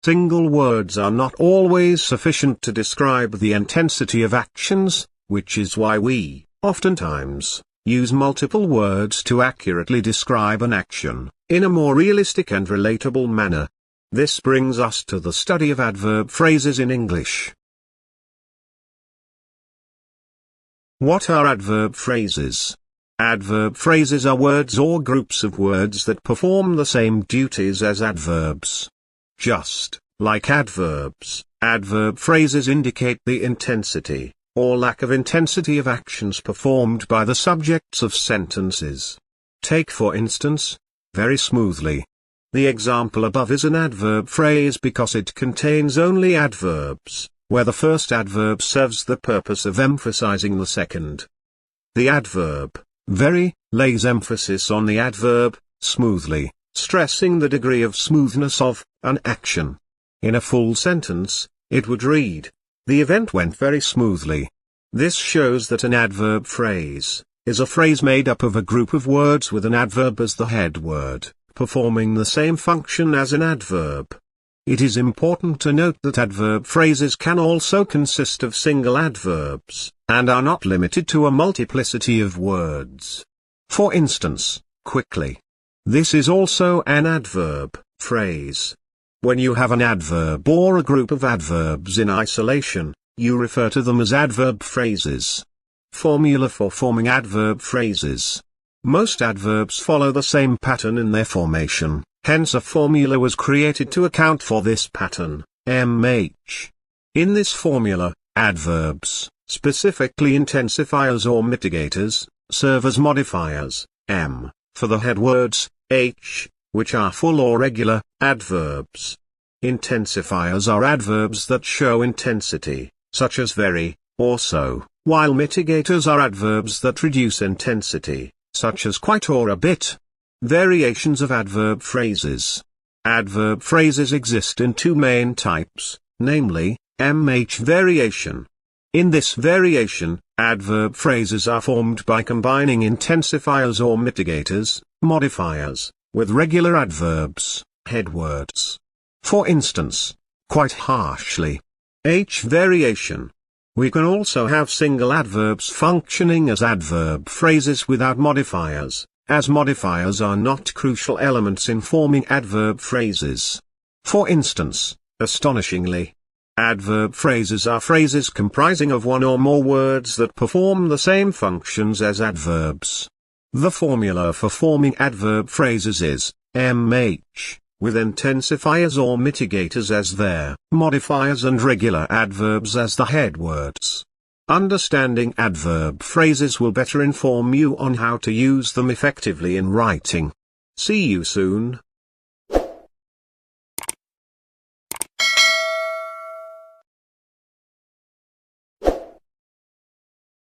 Single words are not always sufficient to describe the intensity of actions, which is why we, oftentimes, use multiple words to accurately describe an action, in a more realistic and relatable manner. This brings us to the study of adverb phrases in English. What are adverb phrases? Adverb phrases are words or groups of words that perform the same duties as adverbs. Just like adverbs, adverb phrases indicate the intensity, or lack of intensity of actions performed by the subjects of sentences. Take for instance, very smoothly. The example above is an adverb phrase because it contains only adverbs, where the first adverb serves the purpose of emphasizing the second. The adverb, very, lays emphasis on the adverb, smoothly, stressing the degree of smoothness of an action. In a full sentence, it would read, "The event went very smoothly." This shows that an adverb phrase is a phrase made up of a group of words with an adverb as the head word, performing the same function as an adverb. It is important to note that adverb phrases can also consist of single adverbs, and are not limited to a multiplicity of words. For instance, quickly. This is also an adverb phrase. When you have an adverb or a group of adverbs in isolation, you refer to them as adverb phrases. Formula for forming adverb phrases. Most adverbs follow the same pattern in their formation, hence a formula was created to account for this pattern, MH. In this formula, adverbs, specifically intensifiers or mitigators, serve as modifiers, M, for the head words, H, which are full or regular adverbs. Intensifiers are adverbs that show intensity, such as very, or so, while mitigators are adverbs that reduce intensity, such as quite or a bit. Variations of adverb phrases. Adverb phrases exist in two main types, namely, MH variation. In this variation, adverb phrases are formed by combining intensifiers or mitigators, modifiers, with regular adverbs, head words. For instance, quite harshly. H variation. We can also have single adverbs functioning as adverb phrases without modifiers, as modifiers are not crucial elements in forming adverb phrases. For instance, astonishingly. Adverb phrases are phrases comprising of one or more words that perform the same functions as adverbs. The formula for forming adverb phrases is, MH, with intensifiers or mitigators as their modifiers and regular adverbs as the head words. Understanding adverb phrases will better inform you on how to use them effectively in writing. See you soon.